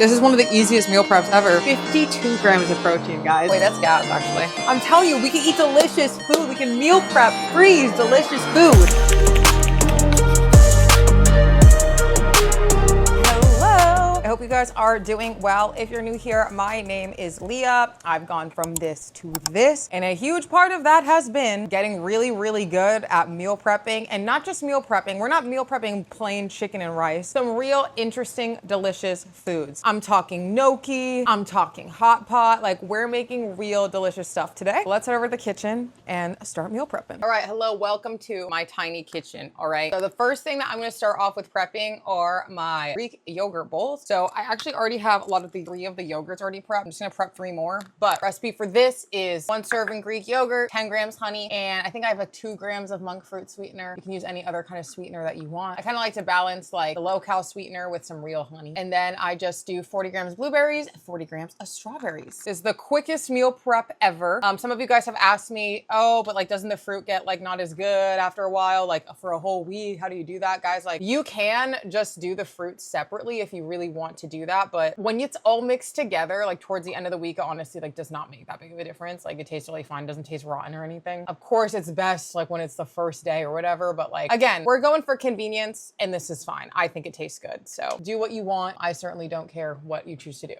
This is one of the easiest meal preps ever. 52 grams of protein, guys. Wait, that's gas, actually. I'm telling you, we can eat delicious food. We can meal prep, freeze delicious food. I hope you guys are doing well. If you're new here, my name is Leah. I've gone from this to this, and a huge part of that has been getting really, really good at meal prepping, and not just meal prepping. We're not meal prepping plain chicken and rice. Some real interesting, delicious foods. I'm talking gnocchi, I'm talking hot pot. Like, we're making real delicious stuff today. Let's head over to the kitchen and start meal prepping. All right, hello, welcome to my tiny kitchen, all right? So the first thing that I'm gonna start off with prepping are my Greek yogurt bowls. So I actually already have a lot of the 3 of the yogurts already prepped. I'm just gonna prep 3 more. But recipe for this is 1 serving Greek yogurt, 10 grams honey, and I think I have like 2 grams of monk fruit sweetener. You can use any other kind of sweetener that you want. I kind of like to balance like the low-cal sweetener with some real honey. And then I just do 40 grams of blueberries and 40 grams of strawberries. This is the quickest meal prep ever. Some of you guys have asked me, oh, but like doesn't the fruit get like not as good after a while, like for a whole week? How do you do that? Guys, like you can just do the fruit separately if you really want to do that, but when it's all mixed together, like towards the end of the week, it honestly like does not make that big of a difference. Like it tastes really fine, doesn't taste rotten or anything. Of course, it's best like when it's the first day or whatever, but like again, we're going for convenience and this is fine. I think it tastes good. So do what you want. I certainly don't care what you choose to do.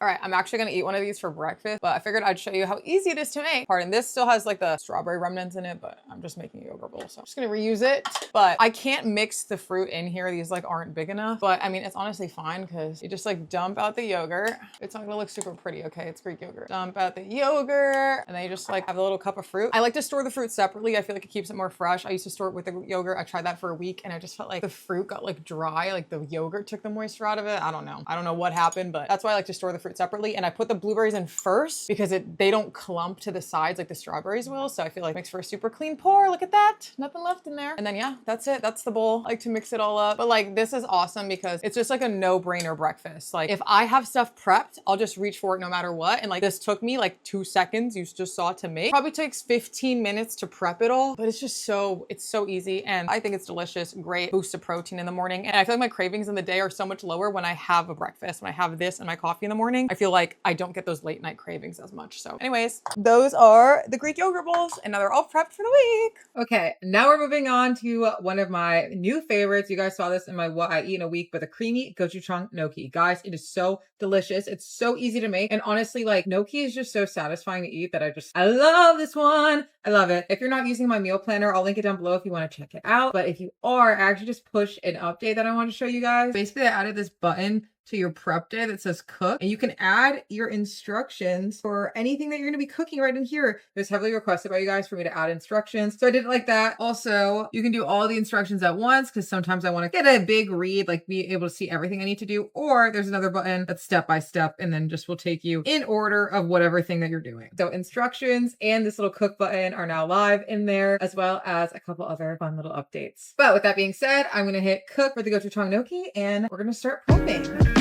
All right, I'm actually gonna eat one of these for breakfast, but I figured I'd show you how easy it is to make. Pardon, this still has like the strawberry remnants in it, but I'm just making a yogurt bowl, so I'm just gonna reuse it. But I can't mix the fruit in here. These like aren't big enough, but I mean, it's honestly fine because you just like dump out the yogurt. It's not gonna look super pretty, okay? It's Greek yogurt. Dump out the yogurt, and then you just like have a little cup of fruit. I like to store the fruit separately. I feel like it keeps it more fresh. I used to store it with the yogurt. I tried that for a week, and I just felt like the fruit got like dry, like the yogurt took the moisture out of it. I don't know what happened, but that's why I like to store the fruit separately. And I put the blueberries in first because they don't clump to the sides like the strawberries will. So I feel like it makes for a super clean pour. Look at that. Nothing left in there. And then yeah, that's it. That's the bowl. I like to mix it all up. But like this is awesome because it's just like a no-brainer breakfast. Like if I have stuff prepped, I'll just reach for it no matter what. And like this took me like 2 seconds. You just saw it to make. Probably takes 15 minutes to prep it all, but it's just it's so easy. And I think it's delicious. Great boost of protein in the morning. And I feel like my cravings in the day are so much lower when I have a breakfast. When I have this and my coffee in the morning, I feel like I don't get those late night cravings as much. So anyways, those are the Greek yogurt bowls and now they're all prepped for the week. Okay, now we're moving on to one of my new favorites. You guys saw this in my what I eat in a week, but the creamy gochujang gnocchi. Guys, it is so delicious. It's so easy to make. And honestly, like gnocchi is just so satisfying to eat that I love this one. I love it. If you're not using my meal planner, I'll link it down below if you want to check it out. But if you are, I actually just pushed an update that I want to show you guys. Basically, I added this button to your prep day that says cook, and you can add your instructions for anything that you're going to be cooking right in here. It was heavily requested by you guys for me to add instructions, so I did it like that. Also, you can do all the instructions at once because sometimes I want to get a big read, like be able to see everything I need to do, or there's another button that's step by step and then just will take you in order of whatever thing that you're doing. So instructions and this little cook button are now live in there, as well as a couple other fun little updates. But with that being said, I'm going to hit cook for the gochujang gnocchi and we're going to start prepping.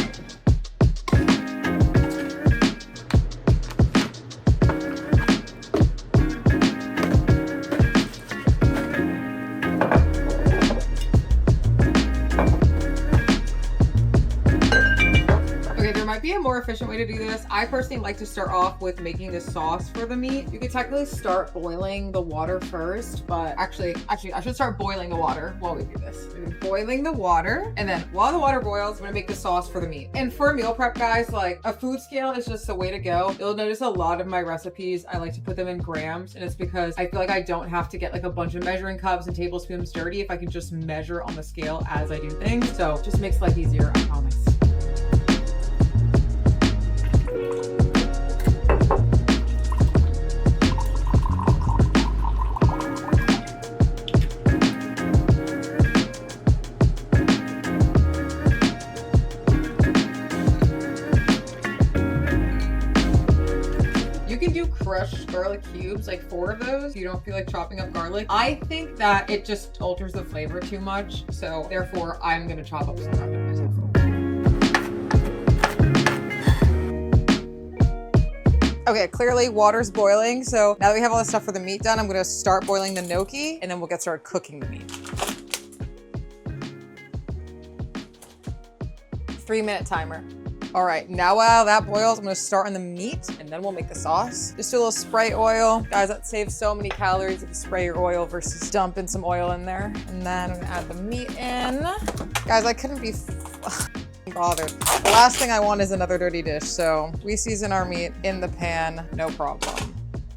Be a more efficient way to do this. I personally like to start off with making the sauce for the meat. You could technically start boiling the water first, but actually I should start boiling the water while we do this. Boiling the water, and then while the water boils, I'm gonna make the sauce for the meat. And for meal prep, guys, like a food scale is just the way to go. You'll notice a lot of my recipes, I like to put them in grams, and it's because I feel like I don't have to get like a bunch of measuring cups and tablespoons dirty if I can just measure on the scale as I do things. So it just makes life easier, I promise. Crushed garlic cubes, like 4 of those. You don't feel like chopping up garlic. I think that it just alters the flavor too much, so therefore I'm gonna chop up some garlic myself. Okay, clearly water's boiling, so now that we have all the stuff for the meat done, I'm gonna start boiling the gnocchi and then we'll get started cooking the meat. 3-minute timer. All right, now while that boils, I'm gonna start on the meat and then we'll make the sauce. Just do a little spray oil. Guys, that saves so many calories if you spray your oil versus dumping some oil in there. And then I'm gonna add the meat in. Guys, I couldn't be bothered. The last thing I want is another dirty dish, so we season our meat in the pan, no problem.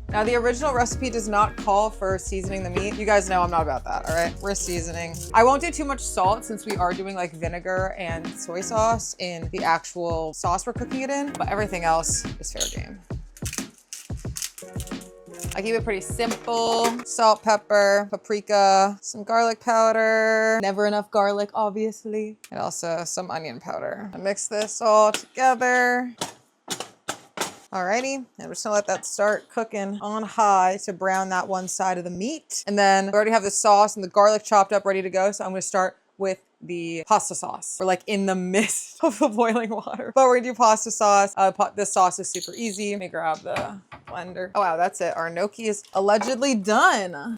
Now, the original recipe does not call for seasoning the meat. You guys know I'm not about that, all right? We're seasoning. I won't do too much salt since we are doing like vinegar and soy sauce in the actual sauce we're cooking it in, but everything else is fair game. I keep it pretty simple. Salt, pepper, paprika, some garlic powder. Never enough garlic, obviously. And also some onion powder. I mix this all together. Alrighty, and I'm just gonna let that start cooking on high to brown that one side of the meat. And then we already have the sauce and the garlic chopped up ready to go. So I'm gonna start with the pasta sauce. We're like in the midst of the boiling water, but we're gonna do pasta sauce. This sauce is super easy. Let me grab the blender. Oh wow, that's it. Our gnocchi is allegedly done.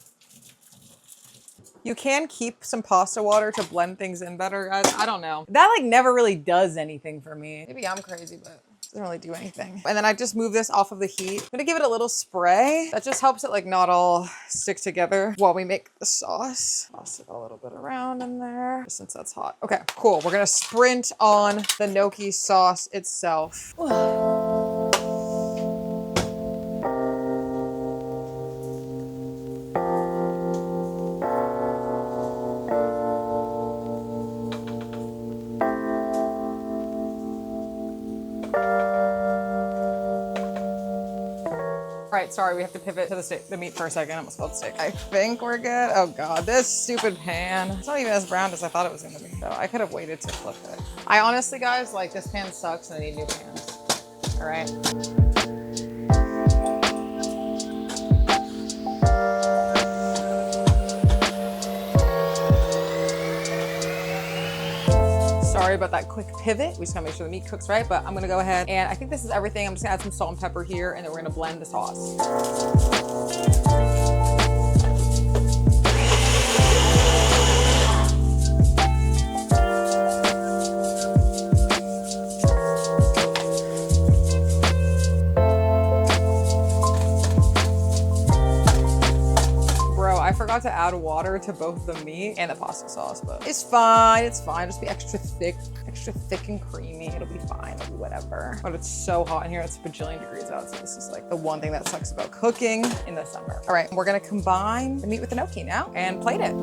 You can keep some pasta water to blend things in better, guys. I don't know. That like never really does anything for me. Maybe I'm crazy, but it doesn't really do anything. And then I just move this off of the heat. I'm gonna give it a little spray. That just helps it like not all stick together while we make the sauce. Toss it a little bit around in there, just since that's hot. Okay, cool. We're gonna sprint on the gnocchi sauce itself. Right, sorry, we have to pivot to the meat for a second. I almost called steak. I think we're good. Oh God, this stupid pan. It's not even as brown as I thought it was gonna be. So I could have waited to flip it. I honestly, guys, like this pan sucks and I need new pans. All right. Sorry about that quick pivot. We just gotta make sure the meat cooks right, but I'm gonna go ahead and I think this is everything. I'm just gonna add some salt and pepper here and then we're gonna blend the sauce. I forgot to add water to both the meat and the pasta sauce, but it's fine. It's fine. Just be extra thick and creamy. It'll be fine. It'll be whatever. But it's so hot in here. It's a bajillion degrees out. So this is like the one thing that sucks about cooking in the summer. All right, we're gonna combine the meat with the gnocchi now and plate it.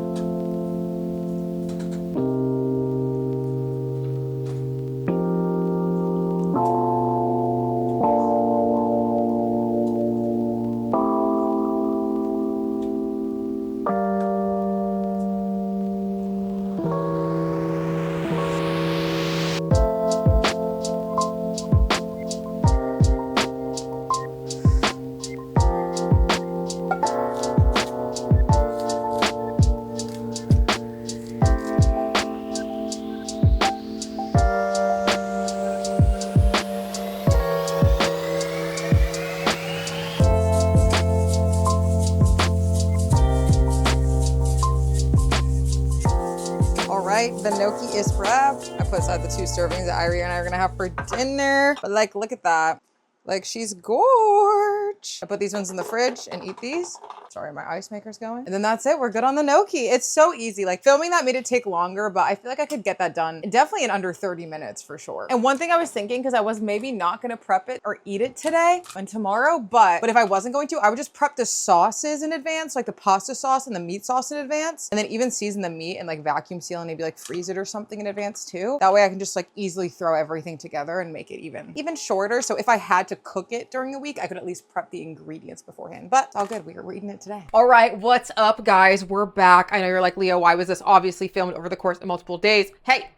The gnocchi is prepped. I put aside the 2 servings that Irie and I are gonna have for dinner. But like, look at that. Like, she's gorge. I put these ones in the fridge and eat these. Sorry, my ice maker's going. And then that's it. We're good on the gnocchi. It's so easy. Like, filming that made it take longer, but I feel like I could get that done definitely in under 30 minutes for sure. And one thing I was thinking, because I was maybe not gonna prep it or eat it today and tomorrow, but if I wasn't going to, I would just prep the sauces in advance, like the pasta sauce and the meat sauce in advance, and then even season the meat and like vacuum seal and maybe like freeze it or something in advance too. That way I can just like easily throw everything together and make it even shorter. So if I had to cook it during the week, I could at least prep the ingredients beforehand, but it's all good. We're eating it today. All right, what's up, guys? We're back. I know you're like, Leo, why was this obviously filmed over the course of multiple days? Hey,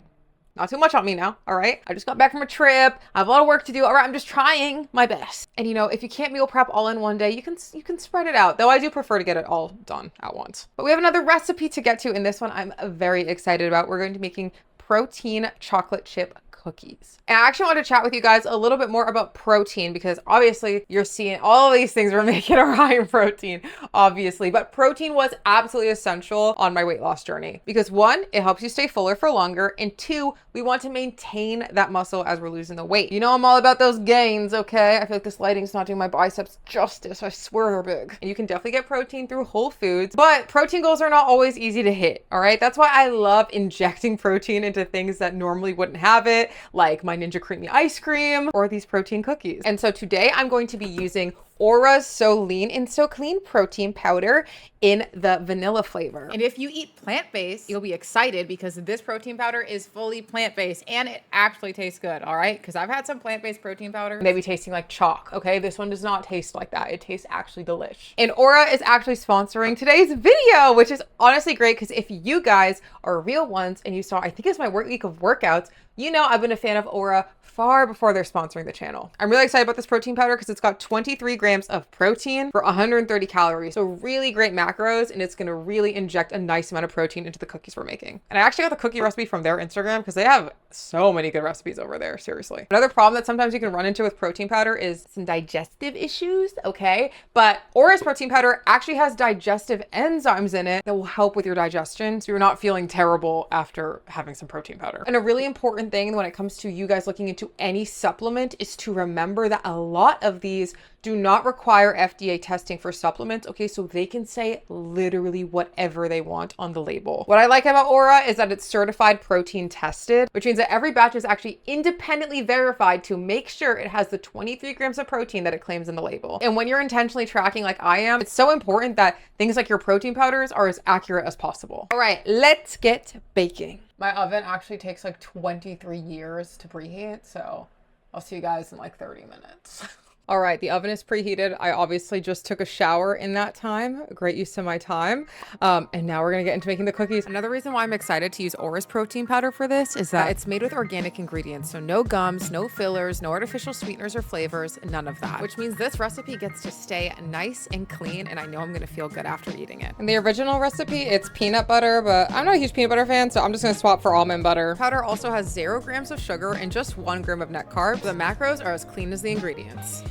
not too much on me now, all right? I just got back from a trip. I have a lot of work to do. All right, I'm just trying my best. And you know, if you can't meal prep all in one day, you can spread it out. Though I do prefer to get it all done at once. But we have another recipe to get to in this one I'm very excited about. We're going to be making protein chocolate chip cookies. And I actually want to chat with you guys a little bit more about protein because obviously you're seeing all of these things we're making are high in protein, obviously, but protein was absolutely essential on my weight loss journey because one, it helps you stay fuller for longer, and two, we want to maintain that muscle as we're losing the weight. You know, I'm all about those gains, okay? I feel like this lighting's not doing my biceps justice. I swear they're big. And you can definitely get protein through Whole Foods, but protein goals are not always easy to hit, all right? That's why I love injecting protein into things that normally wouldn't have it, like my Ninja Creamy ice cream or these protein cookies. And so today I'm going to be using Ora's So Lean and So Clean protein powder in the vanilla flavor. And if you eat plant-based, you'll be excited because this protein powder is fully plant-based and it actually tastes good, all right? Because I've had some plant-based protein powder, maybe tasting like chalk, okay? This one does not taste like that. It tastes actually delish. And Ora is actually sponsoring today's video, which is honestly great because if you guys are real ones and you saw, I think it's my work week of workouts, you know I've been a fan of Ora far before they're sponsoring the channel. I'm really excited about this protein powder because it's got 23 grams of protein for 130 calories. So really great macros, and it's gonna really inject a nice amount of protein into the cookies we're making. And I actually got the cookie recipe from their Instagram because they have so many good recipes over there, seriously. Another problem that sometimes you can run into with protein powder is some digestive issues, okay? But Ora's protein powder actually has digestive enzymes in it that will help with your digestion so you're not feeling terrible after having some protein powder. And a really important thing when it comes to you guys looking into any supplement is to remember that a lot of these do not require FDA testing for supplements, okay? So they can say literally whatever they want on the label. What I like about Ora is that it's certified protein tested, which means that every batch is actually independently verified to make sure it has the 23 grams of protein that it claims in the label. And when you're intentionally tracking like I am, it's so important that things like your protein powders are as accurate as possible. All right, let's get baking. My oven actually takes like 23 years to preheat, so I'll see you guys in like 30 minutes. All right, the oven is preheated. I obviously just took a shower in that time. Great use of my time. And now we're gonna get into making the cookies. Another reason why I'm excited to use Ora's protein powder for this is that it's made with organic ingredients. So no gums, no fillers, no artificial sweeteners or flavors, none of that. Which means this recipe gets to stay nice and clean, and I know I'm gonna feel good after eating it. In the original recipe, it's peanut butter, but I'm not a huge peanut butter fan, so I'm just gonna swap for almond butter. Powder also has 0 grams of sugar and just 1 gram of net carbs. The macros are as clean as the ingredients.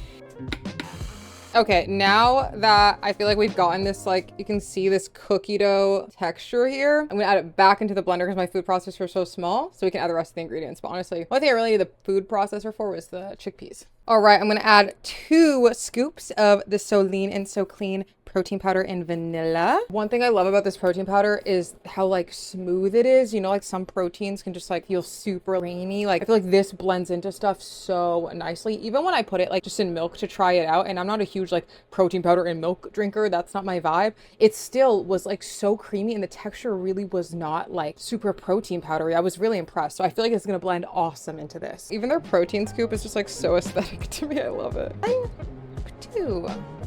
Okay, now that I feel like we've gotten this, like, you can see this cookie dough texture here, I'm gonna add it back into the blender because my food processor is so small, so we can add the rest of the ingredients. But honestly, one thing I really need the food processor for was the chickpeas. All right, I'm gonna add 2 scoops of the So Lean and So Clean protein powder and vanilla. One thing I love about this protein powder is how like smooth it is. You know, like some proteins can just like feel super grainy. Like I feel like this blends into stuff so nicely. Even when I put it like just in milk to try it out, and I'm not a huge like protein powder and milk drinker, that's not my vibe. It still was like so creamy, and the texture really was not like super protein powdery. I was really impressed. So I feel like it's gonna blend awesome into this. Even their protein scoop is just like so aesthetic to me. I love it.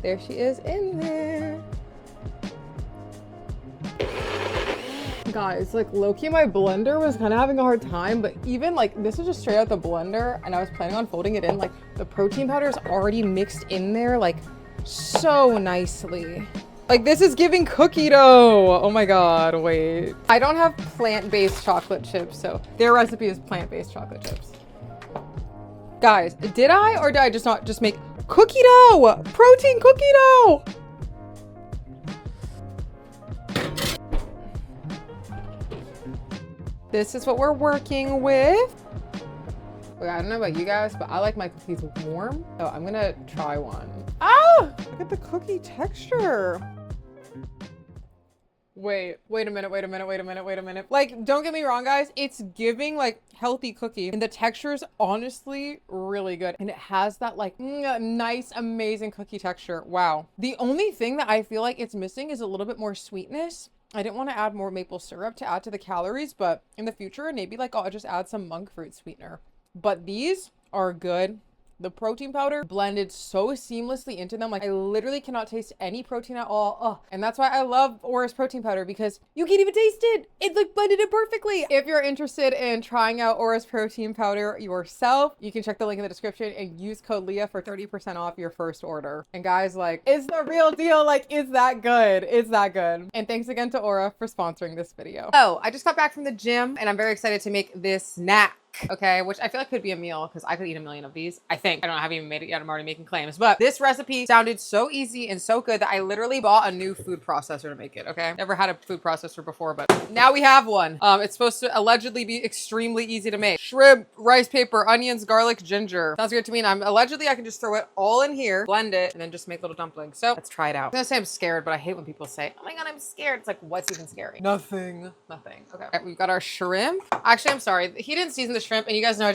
There she is in there. Guys, like low-key my blender was kind of having a hard time, but even like this is just straight out the blender and I was planning on folding it in, like the protein powder is already mixed in there like so nicely. Like this is giving cookie dough. Oh my God, wait. I don't have plant-based chocolate chips, so their recipe is plant-based chocolate chips. Guys, did I or did I just not just make cookie dough? Protein cookie dough. This is what we're working with. Okay, I don't know about you guys, but I like my cookies warm. So I'm gonna try one. Oh, look at the cookie texture. Wait a minute. Like, don't get me wrong, guys. It's giving like healthy cookie, and the texture is honestly really good. And it has that like nice, amazing cookie texture. Wow. The only thing that I feel like it's missing is a little bit more sweetness. I didn't want to add more maple syrup to add to the calories, but in the future, maybe like I'll just add some monk fruit sweetener. But these are good. The protein powder blended so seamlessly into them. Like I literally cannot taste any protein at all. Oh, and that's why I love Ora's protein powder, because you can't even taste it. It like blended it perfectly. If you're interested in trying out Ora's protein powder yourself, you can check the link in the description and use code Leah for 30% off your first order. And guys, like, it's the real deal. Like, it's that good. It's that good. And thanks again to Ora for sponsoring this video. Oh, I just got back from the gym and I'm very excited to make this snack. snack, okay, which I feel like could be a meal because I could eat a million of these. I think. I don't know, I haven't even made it yet. I'm already making claims, but this recipe sounded so easy and so good that I literally bought a new food processor to make it, okay? Never had a food processor before, but now we have one. It's supposed to allegedly be extremely easy to make. Shrimp, rice paper, onions, garlic, ginger. Sounds good to me. And allegedly I can just throw it all in here, blend it, and then just make little dumplings. So let's try it out. I'm gonna say I'm scared, but I hate when people say, oh my God, I'm scared. It's like, what's even scary? Nothing. Nothing. Okay. All right, we've got our shrimp. Actually, I'm sorry. He didn't season the shrimp, and you guys know I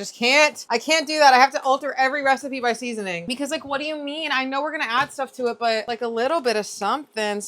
can't do that. I have to alter every recipe by seasoning. Because like, what do you mean? I know we're gonna add stuff to it, but like a little bit of something,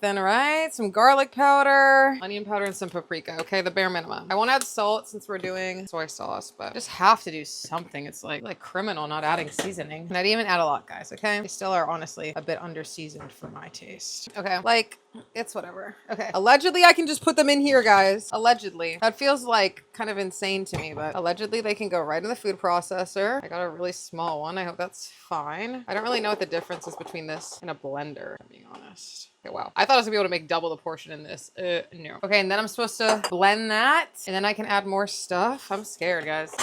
right? Some garlic powder, onion powder, and some paprika. Okay, the bare minimum. I won't add salt since we're doing soy sauce, but just have to do something. It's like criminal not adding seasoning. And I didn't even add a lot, guys, okay? They still are honestly a bit under seasoned for my taste. Okay, like, it's whatever. Okay, allegedly I can just put them in here, guys. Allegedly. That feels like kind of insane to me, but allegedly they can go right in the food processor. I got a really small one. I hope that's fine. I don't really know what the difference is between this and a blender, if I'm being honest. Okay, wow. I thought I was gonna be able to make double the portion in this. No. Okay, and then I'm supposed to blend that, and then I can add more stuff. I'm scared, guys.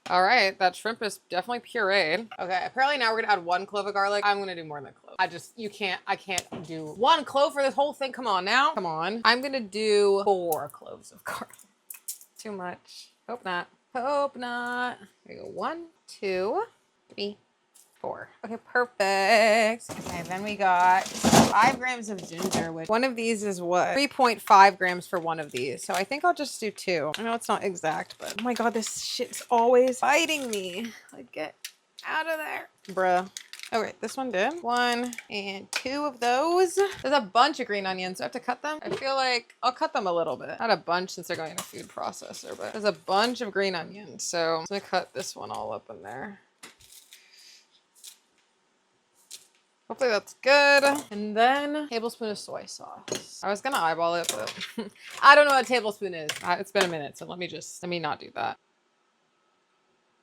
All right, that shrimp is definitely pureed. Okay, apparently now we're gonna add 1 clove of garlic. I'm gonna do more than a clove. I can't do 1 clove for this whole thing. Come on now, come on. I'm gonna do 4 cloves of garlic. Too much. Hope not. Hope not. There we go. 1, 2, 3, 4. Okay, perfect. Okay, then we got 5 grams of ginger, which one of these is what? 3.5 grams for one of these. So I think I'll just do 2. I know it's not exact, but oh my God, this shit's always biting me. Like, get out of there. Bruh. Oh wait, this one did. 1 and 2 of those. There's a bunch of green onions. Do I have to cut them? I feel like I'll cut them a little bit. Not a bunch since they're going in a food processor, but there's a bunch of green onions. So I'm gonna cut this one all up in there. Hopefully that's good. And then a tablespoon of soy sauce. I was gonna eyeball it, but I don't know what a tablespoon is. It's been a minute, so let me not do that.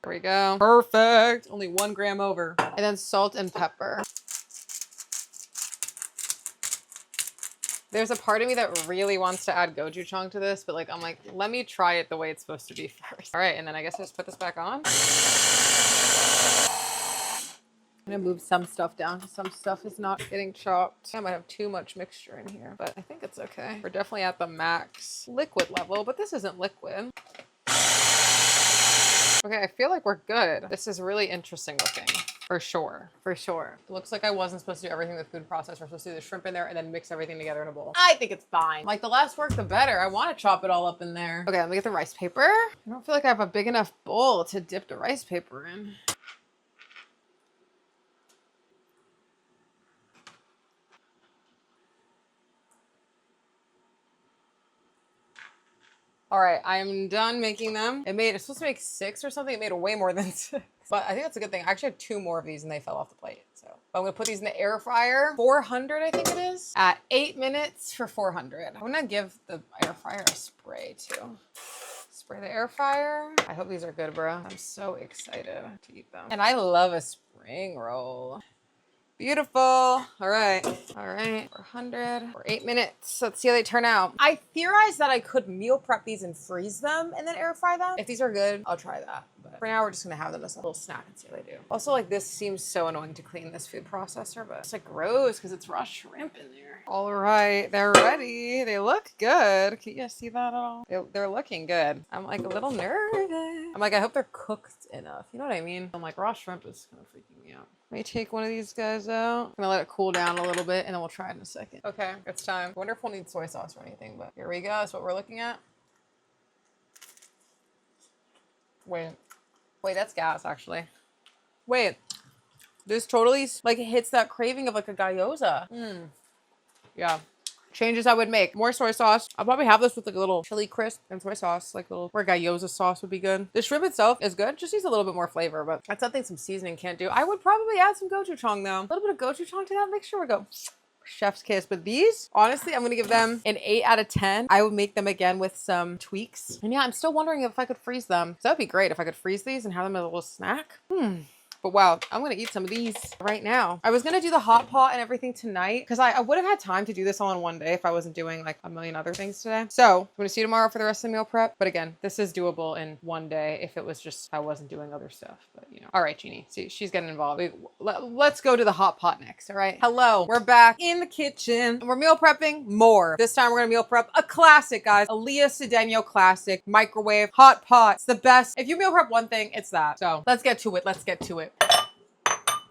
There we go. Perfect. Only 1 gram over. And then salt and pepper. There's a part of me that really wants to add gochujang to this, but like, I'm like, let me try it the way it's supposed to be first. All right, and then I guess I just put this back on. I'm gonna move some stuff down. Some stuff is not getting chopped. I might have too much mixture in here, but I think it's okay. We're definitely at the max liquid level, but this isn't liquid. Okay, I feel like we're good. This is really interesting looking. For sure, for sure. It looks like I wasn't supposed to do everything with food processor. We're supposed to do the shrimp in there and then mix everything together in a bowl. I think it's fine. Like, the less work, the better. I want to chop it all up in there. Okay, let me get the rice paper. I don't feel like I have a big enough bowl to dip the rice paper in. All right, I'm done making them. It's supposed to make 6 or something. It made way more than 6. But I think that's a good thing. I actually had 2 more of these and they fell off the plate. So but I'm gonna put these in the air fryer. 400, I think it is. At 8 minutes for 400. I'm gonna give the air fryer a spray too. Spray the air fryer. I hope these are good, bro. I'm so excited to eat them. And I love a spring roll. Beautiful. All right. 400 for 8 minutes. Let's see how they turn out. I theorized that I could meal prep these and freeze them and then air fry them. If these are good, I'll try that. But for now, we're just gonna have them as a little snack and see how they do. Also, like, this seems so annoying to clean this food processor, but it's like gross because it's raw shrimp in there. All right, they're ready. They look good. Can you guys see that at all? They're looking good. I'm like a little nervous. I'm like, I hope they're cooked enough. You know what I mean? I'm like, raw shrimp is kind of freaking me out. Let me take one of these guys out. I'm gonna let it cool down a little bit and then we'll try it in a second. Okay, it's time. I wonder if we'll need soy sauce or anything, but here we go. That's what we're looking at. Wait, that's gas actually. Wait, this totally like hits that craving of like a gyoza. Yeah. Changes I would make. More soy sauce. I'll probably have this with like a little chili crisp and soy sauce, like a little, or gyoza sauce would be good. The shrimp itself is good. Just needs a little bit more flavor, but that's something some seasoning can't do. I would probably add some gochujang though. A little bit of gochujang to that. Make sure we go chef's kiss. But these, honestly, I'm gonna give them an 8 out of 10. I would make them again with some tweaks. And yeah, I'm still wondering if I could freeze them. So that'd be great if I could freeze these and have them as a little snack. But wow, I'm gonna eat some of these right now. I was gonna do the hot pot and everything tonight because I would have had time to do this all in one day if I wasn't doing like a million other things today. So I'm gonna see you tomorrow for the rest of the meal prep. But again, this is doable in one day if it was just I wasn't doing other stuff. But you know, all right, Jeannie, see, she's getting involved. Let's go to the hot pot next. All right. Hello, we're back in the kitchen. We're meal prepping more. This time we're gonna meal prep a classic, guys. A Leah Cedeno classic microwave hot pot. It's the best. If you meal prep one thing, it's that. So let's get to it. Let's get to it.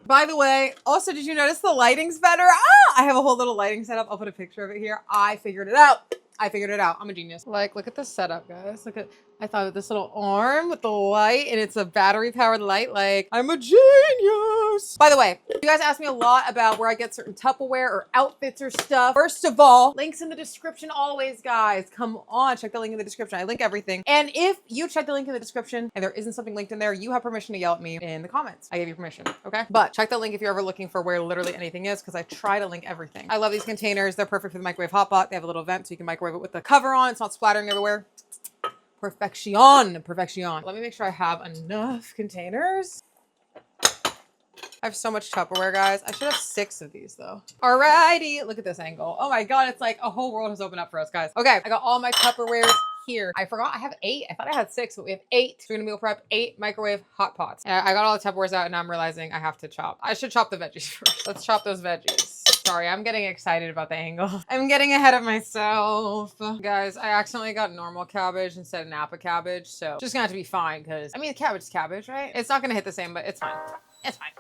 By the way, also, did you notice the lighting's better? I have a whole little lighting setup. I'll put a picture of it here. I figured it out. I'm a genius. Like, look at the setup, guys. I thought of this little arm with the light, and it's a battery powered light. Like, I'm a genius. By the way, you guys ask me a lot about where I get certain Tupperware or outfits or stuff. First of all, links in the description always, guys. Come on, check the link in the description. I link everything. And if you check the link in the description and there isn't something linked in there, you have permission to yell at me in the comments. I gave you permission, okay? But check the link if you're ever looking for where literally anything is, because I try to link everything. I love these containers. They're perfect for the microwave hot pot. They have a little vent so you can microwave it with the cover on. It's not splattering everywhere. Perfection. Let me make sure I have enough containers. I have so much Tupperware, guys. I should have 6 of these though. Alrighty, look at this angle. Oh my God, it's like a whole world has opened up for us, guys. Okay, I got all my Tupperwares here. I forgot I have 8. I thought I had 6, but we have 8. So we're gonna meal prep 8 microwave hot pots. And I got all the Tupperwares out and I'm realizing I have to chop. I should chop the veggies first. Let's chop those veggies. Sorry, I'm getting excited about the angle. I'm getting ahead of myself. Guys, I accidentally got normal cabbage instead of Napa cabbage. So just gonna have to be fine because, I mean, cabbage is cabbage, right? It's not gonna hit the same, but it's fine. It's fine.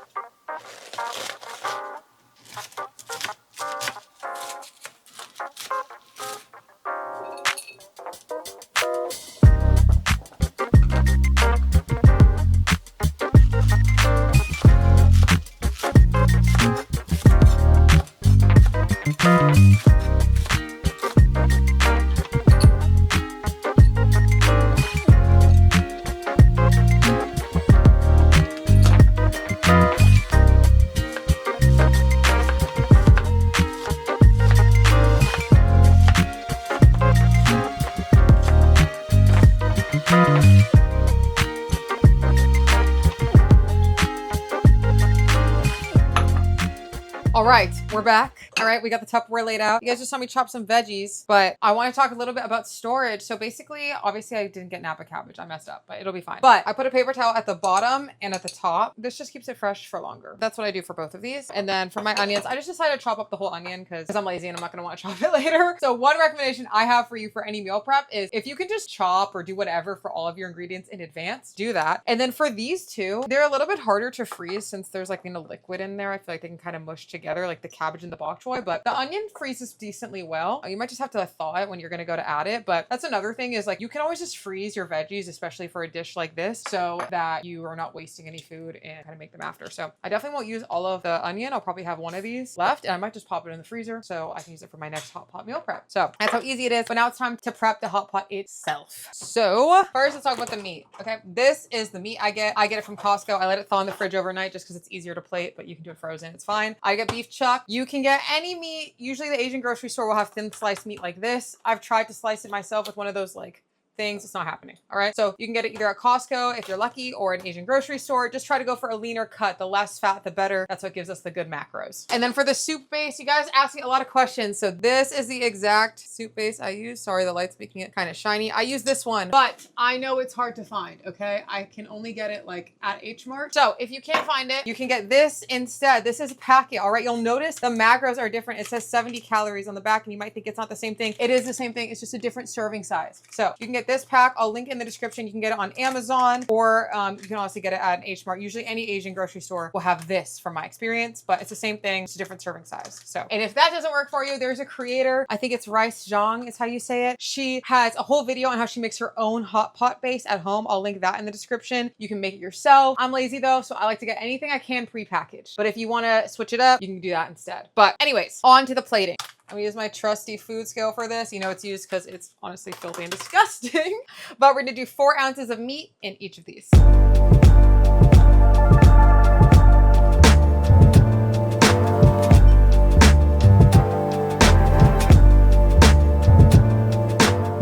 All right, we're back. All right, we got the Tupperware laid out. You guys just saw me chop some veggies, but I want to talk a little bit about storage. So basically, obviously I didn't get Napa cabbage. I messed up, but it'll be fine. But I put a paper towel at the bottom and at the top. This just keeps it fresh for longer. That's what I do for both of these. And then for my onions, I just decided to chop up the whole onion because I'm lazy and I'm not going to want to chop it later. So one recommendation I have for you for any meal prep is if you can just chop or do whatever for all of your ingredients in advance, do that. And then for these two, they're a little bit harder to freeze since there's like liquid in there. I feel like they can kind of mush together like the cabbage and the bok choy, but the onion freezes decently well. You might just have to thaw it when you're going to go to add it. But that's another thing is like you can always just freeze your veggies, especially for a dish like this, so that you are not wasting any food and kind of make them after. So I definitely won't use all of the onion. I'll probably have one of these left and I might just pop it in the freezer so I can use it for my next hot pot meal prep. So that's how easy it is. But now it's time to prep the hot pot itself. So first let's talk about the meat. Okay. This is the meat I get. I get it from Costco. I let it thaw in the fridge overnight just because it's easier to plate, but you can do it frozen. It's fine. I get beef chuck. You can get any meat. Usually the Asian grocery store will have thin sliced meat like this. I've tried to slice it myself with one of those like things. It's not happening. All right. So you can get it either at Costco if you're lucky or an Asian grocery store. Just try to go for a leaner cut. The less fat, the better. That's what gives us the good macros. And then for the soup base, you guys ask me a lot of questions. So this is the exact soup base I use. Sorry, the light's making it kind of shiny. I use this one, but I know it's hard to find. Okay. I can only get it like at H Mart. So if you can't find it, you can get this instead. This is a packet. All right. You'll notice the macros are different. It says 70 calories on the back and you might think it's not the same thing. It is the same thing. It's just a different serving size. So you can get this pack. I'll link in the description. You can get it on Amazon or you can also get it at an H Mart. Usually any Asian grocery store will have this from my experience, but it's the same thing. It's a different serving size. So, and if that doesn't work for you, there's a creator. I think it's Rice Zhang is how you say it. She has a whole video on how she makes her own hot pot base at home. I'll link that in the description. You can make it yourself. I'm lazy though, so I like to get anything I can pre-packaged. But if you want to switch it up, you can do that instead. But anyways, on to the plating. I'm gonna use my trusty food scale for this. You know it's used because it's honestly filthy and disgusting. But we're gonna do 4 ounces of meat in each of these.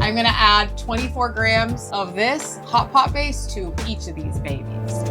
I'm gonna add 24 grams of this hot pot base to each of these babies.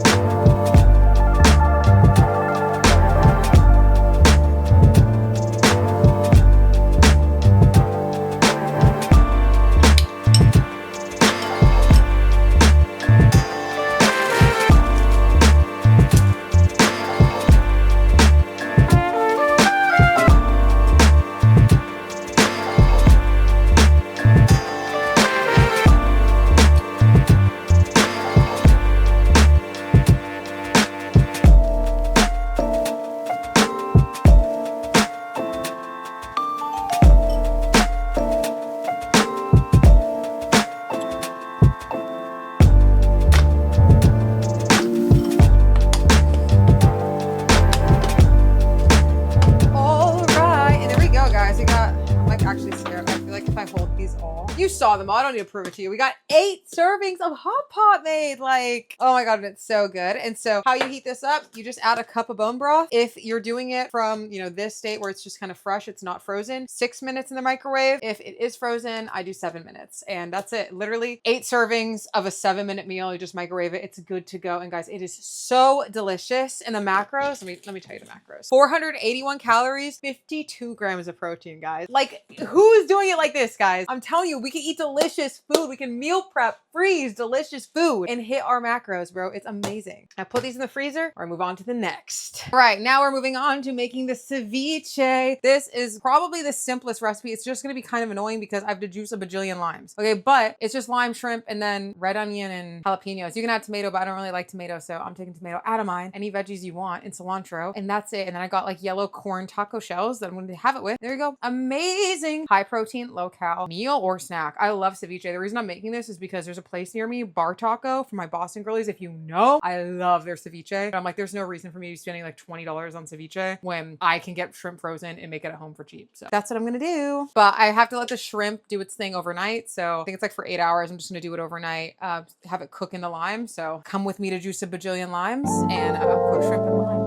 Oh, you saw them all. I don't need to prove it to you. We got 8 servings of hot pot made. Like, oh my God, and it's so good. And so how you heat this up, you just add a cup of bone broth. If you're doing it from, you know, this state where it's just kind of fresh, it's not frozen, 6 minutes in the microwave. If it is frozen, I do 7 minutes. And that's it. Literally 8 servings of a 7-minute meal. You just microwave it. It's good to go. And guys, it is so delicious. And the macros, let me tell you the macros. 481 calories, 52 grams of protein, guys. Like, who is doing it like this, guys? I'm telling you, we can eat delicious food. We can meal prep, freeze delicious food, and hit our macros, bro. It's amazing. I put these in the freezer, or I move on to the next. All right, now we're moving on to making the ceviche. This is probably the simplest recipe. It's just gonna be kind of annoying because I have to juice a bajillion limes. Okay, but it's just lime, shrimp, and then red onion and jalapenos. You can add tomato, but I don't really like tomato, so I'm taking tomato out of mine. Any veggies you want, and cilantro, and that's it. And then I got like yellow corn taco shells that I'm going to have it with. There you go. Amazing. High protein, low cal meal or snack. I love ceviche. The reason I'm making this is because there's a place near me, Bar Taco, for my Boston girlies. If you know, I love their ceviche. But I'm like, there's no reason for me to be spending like $20 on ceviche when I can get shrimp frozen and make it at home for cheap. So that's what I'm going to do. But I have to let the shrimp do its thing overnight. So I think it's like for 8 hours. I'm just going to do it overnight, have it cook in the lime. So come with me to juice a bajillion limes and cook shrimp in lime.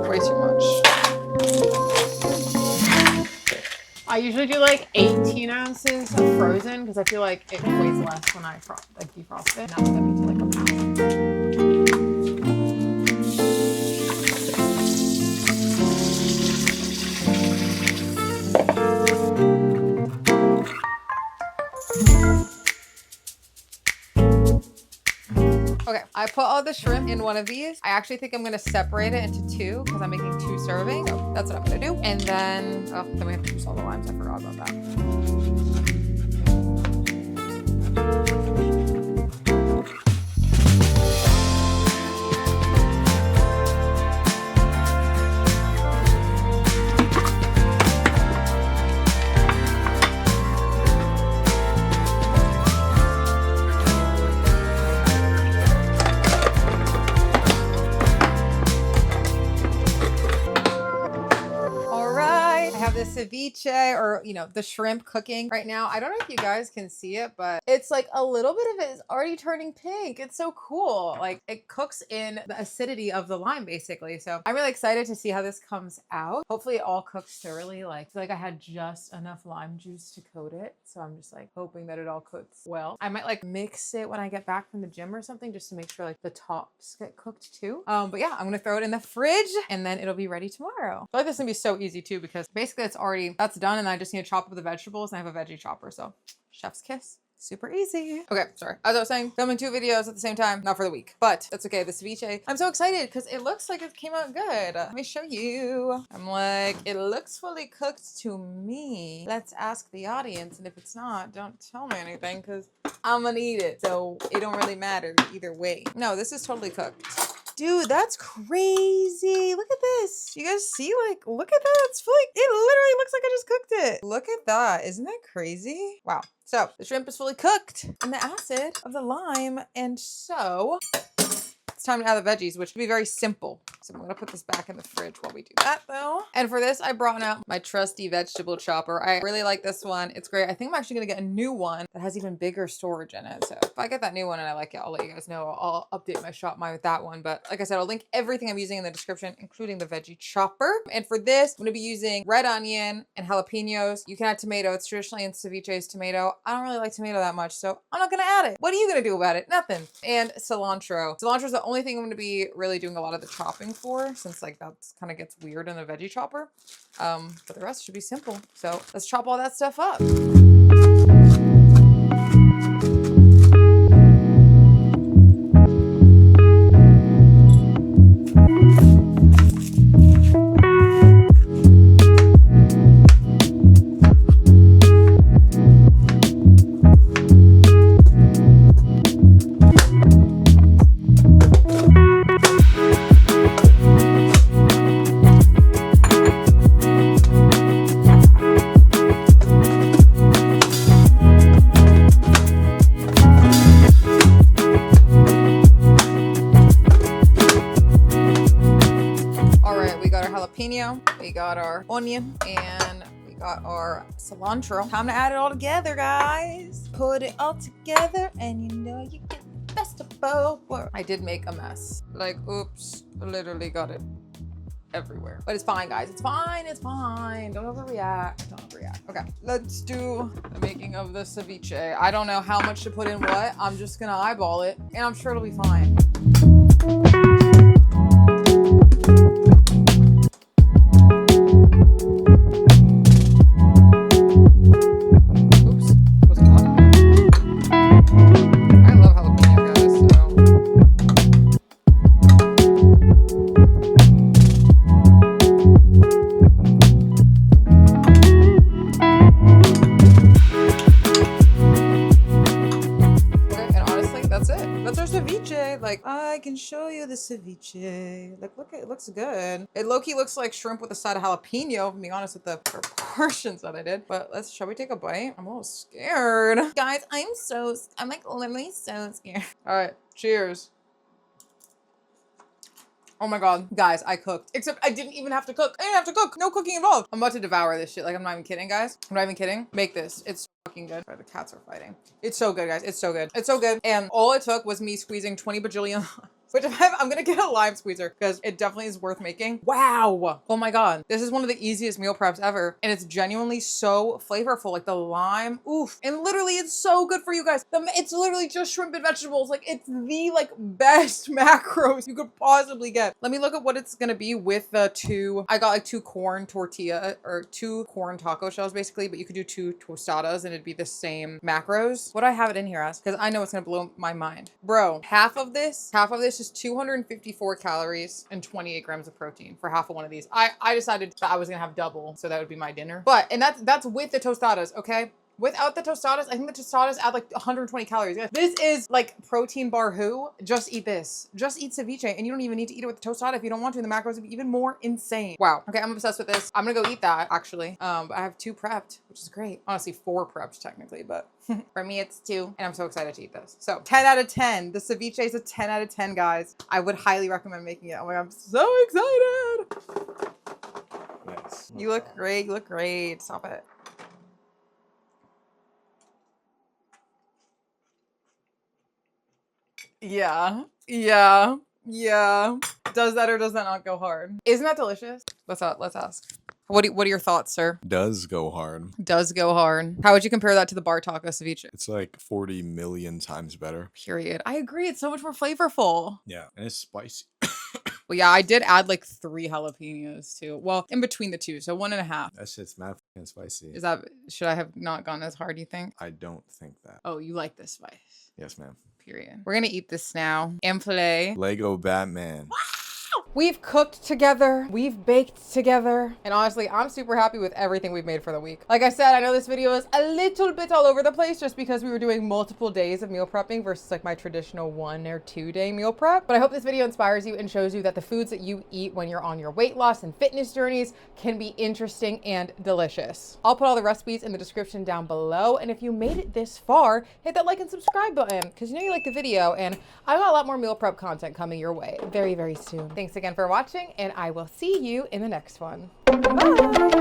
Way too much. I usually do like 18 ounces of frozen because I feel like it weighs less when I defrost it. Now I'm going to like a pound. Okay, I put all the shrimp in one of these. I actually think I'm gonna separate it into 2 because I'm making 2 servings. So that's what I'm gonna do. And then, oh, then we have to juice all the limes. I forgot about that. Ceviche, or you know, the shrimp cooking right now. I don't know if you guys can see it, but it's like a little bit of it is already turning pink. It's so cool. Like it cooks in the acidity of the lime basically. So I'm really excited to see how this comes out. Hopefully it all cooks thoroughly. Like I feel like I had just enough lime juice to coat it. So I'm just like hoping that it all cooks well. I might like mix it when I get back from the gym or something just to make sure like the tops get cooked too. But yeah, I'm gonna throw it in the fridge and then it'll be ready tomorrow. I feel like this is gonna be so easy too because basically that's done and I just need to chop up the vegetables and I have a veggie chopper. So chef's kiss. Super easy. Okay, sorry. As I was saying, filming 2 videos at the same time, not for the week, but that's okay. The ceviche, I'm so excited because it looks like it came out good. Let me show you. I'm like, it looks fully cooked to me. Let's ask the audience, and if it's not, don't tell me anything because I'm gonna eat it. So it don't really matter either way. No, this is totally cooked. Dude, that's crazy. Look at this. You guys see, like, look at that. It's fully, it literally looks like I just cooked it. Look at that. Isn't that crazy? Wow. So the shrimp is fully cooked in the acid of the lime. And so it's time to add the veggies, which would be very simple. So I'm gonna put this back in the fridge while we do that though. And for this, I brought out my trusty vegetable chopper. I really like this one. It's great. I think I'm actually gonna get a new one that has even bigger storage in it. So if I get that new one and I like it, I'll let you guys know. I'll update my shop with that one. But like I said, I'll link everything I'm using in the description, including the veggie chopper. And for this, I'm gonna be using red onion and jalapenos. You can add tomato. It's traditionally in ceviche's tomato. I don't really like tomato that much, so I'm not gonna add it. What are you gonna do about it? Nothing. And cilantro. Cilantro is the only thing I'm gonna be really doing a lot of the chopping for, since like that's kind of gets weird in the veggie chopper. But the rest should be simple. So let's chop all that stuff up. We got our onion and we got our cilantro. Time to add it all together, guys. Put it all together and you know you get the best of both worlds. I did make a mess. Like, oops, I literally got it everywhere. But it's fine, guys. It's fine. It's fine. Don't overreact. Don't overreact. Okay, let's do the making of the ceviche. I don't know how much to put in what. I'm just gonna eyeball it and I'm sure it'll be fine. Like, I can show you the ceviche. Like, look, it looks good. It low-key looks like shrimp with a side of jalapeno, to be honest with the proportions that I did. But shall we take a bite? I'm a little scared. Guys, I'm like literally so scared. All right, cheers. Oh my God, guys, I cooked. Except I didn't even have to cook. I didn't have to cook. No cooking involved. I'm about to devour this shit. Like, I'm not even kidding, guys. I'm not even kidding. Make this. It's fucking good. Sorry, the cats are fighting. It's so good, guys. It's so good. It's so good. And all it took was me squeezing 20 bajillion. Which I'm gonna get a lime squeezer because it definitely is worth making. Wow. Oh my God. This is one of the easiest meal preps ever. And it's genuinely so flavorful. Like the lime, oof. And literally it's so good for you guys. It's literally just shrimp and vegetables. Like it's the best macros you could possibly get. Let me look at what it's gonna be with the I got like 2 corn tortilla or 2 corn taco shells basically, but you could do 2 tostadas and it'd be the same macros. What do I have it in here as? Because I know it's gonna blow my mind. Bro, half of this is 254 calories and 28 grams of protein for half of one of these. I decided that I was gonna have double, so that would be my dinner. And that's with the tostadas, okay? Without the tostadas, I think the tostadas add like 120 calories. This is like protein bar who? Just eat this. Just eat ceviche and you don't even need to eat it with the tostada if you don't want to. The macros would be even more insane. Wow. Okay, I'm obsessed with this. I'm gonna go eat that actually. But I have 2 prepped, which is great. Honestly, 4 prepped technically, but for me it's 2 and I'm so excited to eat this. So 10 out of 10. The ceviche is a 10 out of 10, guys. I would highly recommend making it. Oh my God, I'm so excited. Nice. You look great. You look great. Stop it. Yeah. Does that or does that not go hard? Isn't that delicious? Let's ask. What are your thoughts, sir? Does go hard. Does go hard. How would you compare that to the bar taco ceviche? It's like 40 million times better. Period. I agree. It's so much more flavorful. Yeah, and it's spicy. Well, yeah, I did add like 3 jalapenos too. Well, in between the 2, so 1.5. That shit's mad fucking spicy. Should I have not gone as hard, you think? I don't think that. Oh, you like this spice? Yes, ma'am. Period. We're gonna eat this now and play Lego Batman. We've cooked together, we've baked together, and honestly, I'm super happy with everything we've made for the week. Like I said, I know this video is a little bit all over the place just because we were doing multiple days of meal prepping versus like my traditional 1 or 2 day meal prep. But I hope this video inspires you and shows you that the foods that you eat when you're on your weight loss and fitness journeys can be interesting and delicious. I'll put all the recipes in the description down below, and if you made it this far, hit that like and subscribe button because you know you like the video, and I got a lot more meal prep content coming your way very, very soon. Thanks again for watching, and I will see you in the next one. Bye!